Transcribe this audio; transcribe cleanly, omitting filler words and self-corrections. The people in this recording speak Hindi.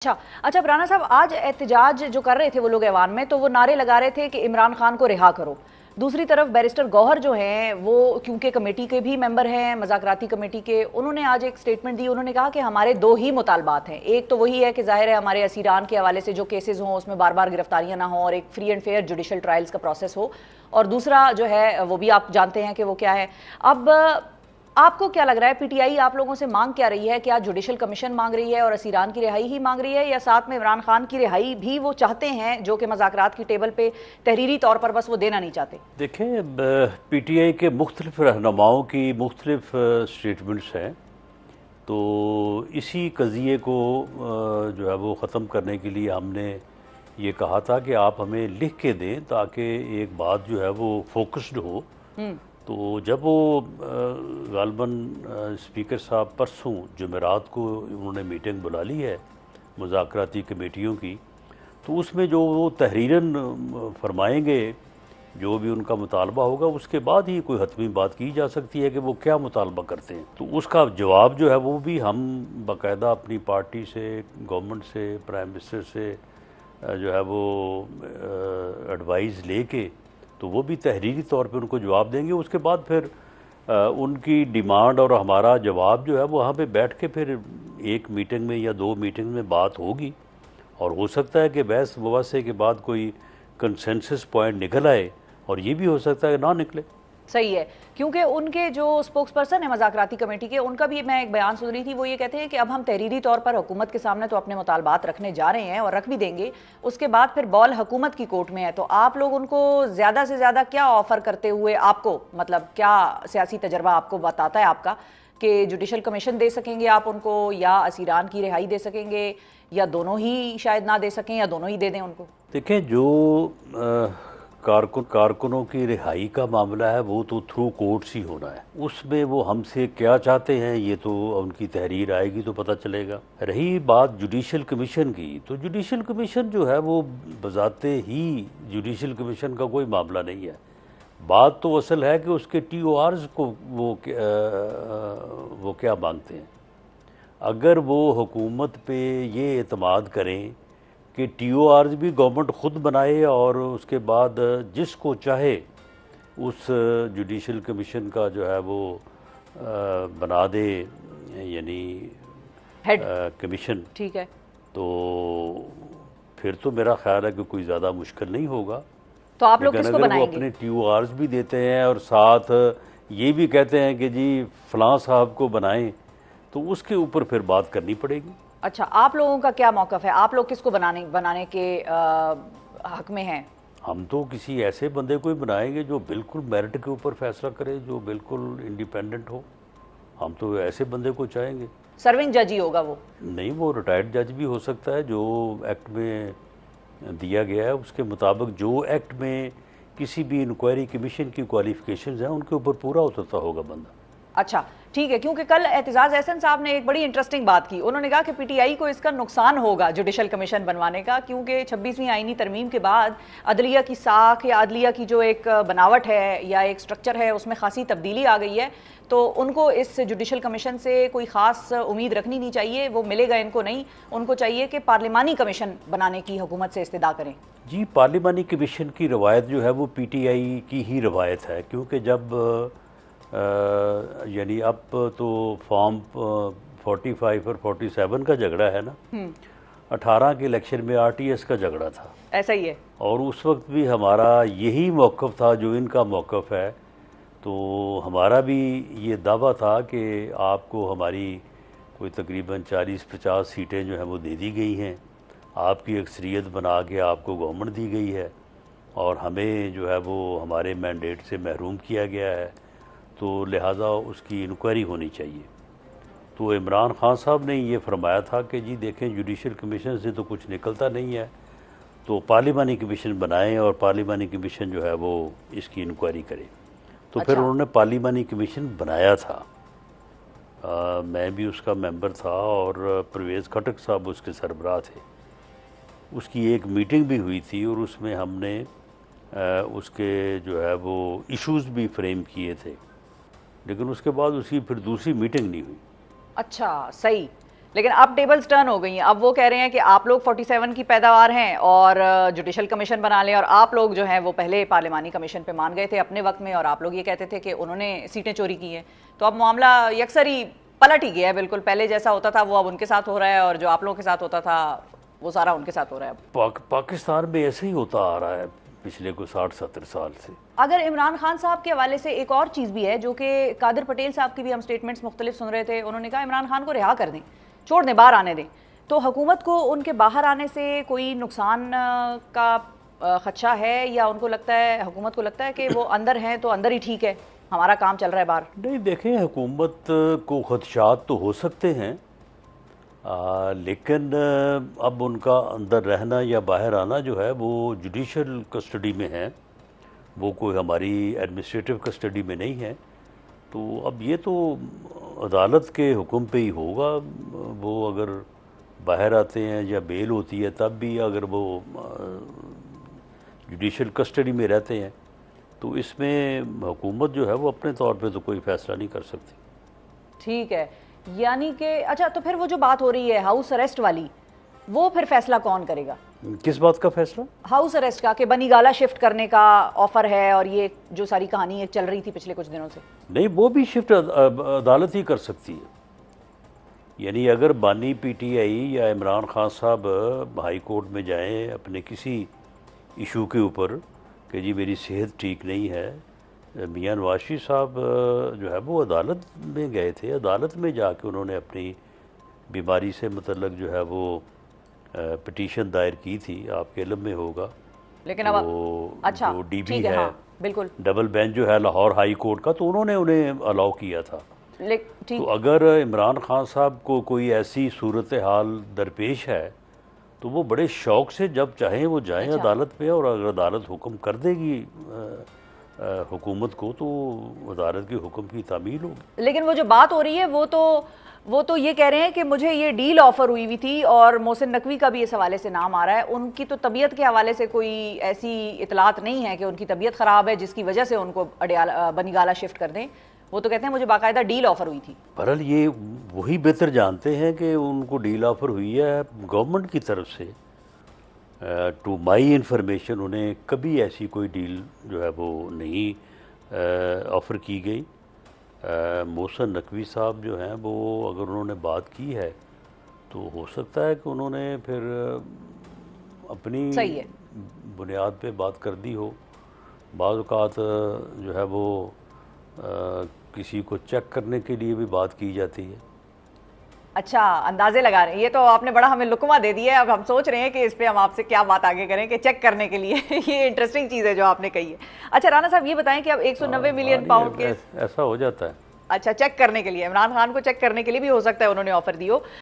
अच्छा अच्छा राना साहब, आज एहतजाज जो कर रहे थे वो लोग ऐवान में, तो वो नारे लगा रहे थे कि इमरान खान को रिहा करो। दूसरी तरफ बैरिस्टर गौहर जो हैं वो क्योंकि कमेटी के भी मेंबर हैं, मुज़ाकराती कमेटी के, उन्होंने आज एक स्टेटमेंट दी। उन्होंने कहा कि हमारे दो ही मुतालबात हैं। एक तो वही है कि जाहिर है हमारे असीरान के हवाले से जो केसेस हों उसमें बार बार गिरफ्तारियां ना हों और एक free and fair judicial trials का प्रोसेस हो, और दूसरा जो है वो भी आप जानते हैं कि वो क्या है। अब आपको क्या लग रहा है, पीटीआई आप लोगों से मांग क्या रही है? क्या जुडिशल कमीशन मांग रही है और असीरान की रिहाई ही मांग रही है, या साथ में इमरान खान की रिहाई भी वो चाहते हैं जो कि मज़ाकरात की टेबल पे तहरीरी तौर पर बस वो देना नहीं चाहते? देखें, पीटीआई के मुख्तलिफ रहनुमाओं की मुख्तलिफ स्टेटमेंट्स हैं, तो इसी कज़िए को जो है वो ख़त्म करने के लिए हमने ये कहा था कि आप हमें लिख के दें ताकि एक बात जो है वो फोकस्ड हो। तो जब वो गालबन स्पीकर साहब परसों जुमेरात को उन्होंने मीटिंग बुला ली है मुज़ाकराती कमेटियों की, तो उसमें जो वो तहरीरन फरमाएंगे, जो भी उनका मुतालबा होगा, उसके बाद ही कोई हतमी बात की जा सकती है कि वो क्या मुतालबा करते हैं। तो उसका जवाब जो है वो भी हम बाकायदा अपनी पार्टी से, गवर्नमेंट से, प्राइम मिनिस्टर से जो है वो एडवाइस लेके तो वो भी तहरीरी तौर पे उनको जवाब देंगे। उसके बाद फिर उनकी डिमांड और हमारा जवाब जो है वहाँ पे बैठ के फिर एक मीटिंग में या दो मीटिंग में बात होगी, और हो सकता है कि बहस मुबाहसे के बाद कोई कंसेंसस पॉइंट निकल आए, और ये भी हो सकता है कि ना निकले। सही है, क्योंकि उनके जो स्पोक्स पर्सन है मज़ाकराती कमेटी के, उनका भी मैं एक बयान सुन रही थी। वो ये कहते हैं कि अब हम तहरीरी तौर पर हुकूमत के सामने तो अपने मुतालबात रखने जा रहे हैं और रख भी देंगे, उसके बाद फिर बॉल हुकूमत की कोर्ट में है। तो आप लोग उनको ज़्यादा से ज़्यादा क्या ऑफ़र करते हुए, आपको मतलब क्या सियासी तजर्बा आपको बताता है आपका, कि जुडिशल कमीशन दे सकेंगे आप उनको, या असीरान की रिहाई दे सकेंगे, या दोनों ही शायद ना दे सकें, या दोनों ही दे दें उनको? देखें, जो कारकुनों की रिहाई का मामला है वो तो थ्रू कोर्ट्स ही होना है। उसमें वो हमसे क्या चाहते हैं ये तो उनकी तहरीर आएगी तो पता चलेगा। रही बात जुडिशल कमीशन की, तो जुडिशल कमीशन जो है वो बजाते ही जुडिशल कमीशन का कोई मामला नहीं है। बात तो असल है कि उसके TORs को वो क्या मांगते हैं। अगर वो हुकूमत पे ये एतमाद करें कि TORs भी गवर्नमेंट ख़ुद बनाए और उसके बाद जिसको चाहे उस जुडिशल कमीशन का जो है वो बना दे, यानी हेड कमीशन, ठीक है, तो फिर तो मेरा ख्याल है कि कोई ज़्यादा मुश्किल नहीं होगा। तो आप लोग लेकिन किसको अगर वो बनाएंगे? अपने TORs भी देते हैं और साथ ये भी कहते हैं कि जी फ़लाँ साहब को बनाएं, तो उसके ऊपर फिर बात करनी पड़ेगी। अच्छा, आप लोगों का क्या मौक़िफ़ है? आप लोग किसको बनाने के हक में हैं? हम तो किसी ऐसे बंदे को ही बनाएंगे जो बिल्कुल मेरिट के ऊपर फैसला करे, जो बिल्कुल इंडिपेंडेंट हो। हम तो ऐसे बंदे को चाहेंगे। सर्विंग जज ही होगा वो? नहीं, वो रिटायर्ड जज भी हो सकता है। जो एक्ट में दिया गया है उसके मुताबिक, जो एक्ट में किसी भी इंक्वायरी कमीशन की क्वालिफिकेशंस हैं उनके ऊपर पूरा उतरता होगा बंदा। अच्छा ठीक है, क्योंकि कल एतजाज़ एहसन साहब ने एक बड़ी इंटरेस्टिंग बात की। उन्होंने कहा कि पीटीआई को इसका नुकसान होगा जुडिशल कमीशन बनवाने का, क्योंकि 26वीं आईनी तरमीम के बाद अदलिया की साख या अदलिया की जो एक बनावट है या एक स्ट्रक्चर है उसमें खासी तब्दीली आ गई है। तो उनको इस जुडिशल कमीशन से कोई ख़ास उम्मीद रखनी नहीं चाहिए, वो मिलेगा इनको नहीं। उनको चाहिए कि पार्लिमानी कमीशन बनाने की हुकूमत से इस्तदा करें। जी, पार्लिमानी कमीशन की रवायत जो है वो PTI की ही रवायत है, क्योंकि जब यानी अब तो फॉर्म 45 और 47 का झगड़ा है ना, 18 के इलेक्शन में RTS का झगड़ा था, ऐसा ही है। और उस वक्त भी हमारा यही मौक़िफ़ था जो इनका मौक़िफ़ है। तो हमारा भी ये दावा था कि आपको हमारी कोई तकरीबन 40-50 सीटें जो हैं वो दे दी गई हैं, आपकी अक्सरियत बना के आपको गवर्नमेंट दी गई है, और हमें जो है वो हमारे मैंडेट से महरूम किया गया है, तो लिहाजा उसकी इंक्वायरी होनी चाहिए। तो इमरान खान साहब ने ये फरमाया था कि जी देखें, जुडिशल कमीशन से तो कुछ निकलता नहीं है, तो पार्लिमानी कमीशन बनाएं और पार्लिमानी कमीशन जो है वो इसकी इंक्वायरी करे। तो अच्छा। फिर उन्होंने पार्लिमानी कमीशन बनाया था। मैं भी उसका मेंबर था और परवेज़ खटक साहब उसके सरबराह थे। उसकी एक मीटिंग भी हुई थी और उसमें हमने उसके जो है वो इश्यूज़ भी फ्रेम किए थे, लेकिन उसके बाद उसकी फिर दूसरी मीटिंग नहीं हुई। अच्छा, सही। लेकिन अब टेबल्स टर्न हो गई हैं। अब वो कह रहे हैं कि आप लोग 47 की पैदावार हैं और जुडिशल कमीशन बना लें, और आप लोग जो हैं वो पहले पार्लिमानी कमीशन पे मान गए थे अपने वक्त में, और आप लोग ये कहते थे कि उन्होंने सीटें चोरी की हैं। तो अब मामला यकसर ही पलट ही गया है, बिल्कुल पहले जैसा होता था वो अब उनके साथ हो रहा है, और जो आप लोगों के साथ होता था वो सारा उनके साथ हो रहा है अब। पाकिस्तान में ऐसे ही होता आ रहा है पिछले कोई 60-70 साल से। अगर इमरान खान साहब के हवाले से एक और चीज़ भी है, जो कि कादिर पटेल साहब की भी हम स्टेटमेंट्स मुख्तलिफ सुन रहे थे, उन्होंने कहा इमरान खान को रिहा कर दें, छोड़ दें, बाहर आने दें। तो हुकूमत को उनके बाहर आने से कोई नुकसान का खदशा है, या उनको लगता है, हुकूमत को लगता है कि वो अंदर हैं तो अंदर ही ठीक है, हमारा काम चल रहा है बाहर? नहीं, देखें, हुकूमत को खदशात तो हो सकते हैं, लेकिन अब उनका अंदर रहना या बाहर आना जो है वो जुडिशल कस्टडी में है, वो कोई हमारी एडमिनिस्ट्रेटिव कस्टडी में नहीं है। तो अब ये तो अदालत के हुक्म पे ही होगा। वो अगर बाहर आते हैं या बेल होती है तब भी अगर वो जुडिशल कस्टडी में रहते हैं तो इसमें हुकूमत जो है वो अपने तौर पे तो कोई फ़ैसला नहीं कर सकती। ठीक है, यानी कि अच्छा, तो फिर वो जो बात हो रही है हाउस अरेस्ट वाली, वो फिर फैसला कौन करेगा? किस बात का फैसला? हाउस अरेस्ट का, कि बनीगाला शिफ्ट करने का ऑफर है, और ये जो सारी कहानी चल रही थी पिछले कुछ दिनों से। नहीं, वो भी शिफ्ट अदालत ही कर सकती है। यानी अगर बानी पीटीआई या इमरान खान साहब हाई कोर्ट में जाएं अपने किसी इशू के ऊपर कि जी मेरी सेहत ठीक नहीं है, मियां नवाज शरीफ साहब जो है वो अदालत में गए थे, अदालत में जाके उन्होंने अपनी बीमारी से मतलब जो है वो पिटीशन दायर की थी, आपके इल्म में होगा। लेकिन अब अच्छा, जो डीबी ठीक है, हाँ, बिल्कुल डबल बेंच जो है लाहौर हाई कोर्ट का, तो उन्होंने उन्हें अलाउ किया था। ठीक। तो अगर इमरान खान साहब को कोई ऐसी सूरत हाल दरपेश है तो वो बड़े शौक़ से जब चाहें वो जाएं अच्छा। अदालत पे, और अगर अदालत हुक्म कर देगी हुकूमत को तो अदालत के हुक्म की तामील होगी। लेकिन वो जो बात हो रही है वो तो ये कह रहे हैं कि मुझे ये डील ऑफर हुई थी, और मोहसिन नकवी का भी इस हवाले से नाम आ रहा है। उनकी तो तबीयत के हवाले से कोई ऐसी इतलात नहीं है कि उनकी तबीयत ख़राब है जिसकी वजह से उनको बनीगाला शिफ्ट कर दें। वो तो कहते हैं मुझे बाकायदा डील ऑफर हुई थी। बहरहाल ये वही बेहतर जानते हैं कि उनको डील ऑफर हुई है गवर्नमेंट की तरफ से। टू माई इन्फॉर्मेशन उन्हें कभी ऐसी कोई डील जो है वो नहीं ऑफ़र की गई। मोहसिन नकवी साहब जो हैं वो अगर उन्होंने बात की है तो हो सकता है कि उन्होंने फिर अपनी सही है, बुनियाद पे बात कर दी हो। बाज़ औक़ात जो है वो किसी को चेक करने के लिए भी बात की जाती है। अच्छा, अंदाजे लगा रहे हैं। ये तो आपने बड़ा हमें लुकमा दे दिया है। अब हम सोच रहे हैं कि इस पे हम आपसे क्या बात आगे करें कि चेक करने के लिए ये इंटरेस्टिंग चीज़ है जो आपने कही है। अच्छा राना साहब, ये बताएं कि अब 190 मिलियन पाउंड के ऐसा हो जाता है। अच्छा, चेक करने के लिए, इमरान खान को चेक करने के लिए भी हो सकता है उन्होंने ऑफर दी हो।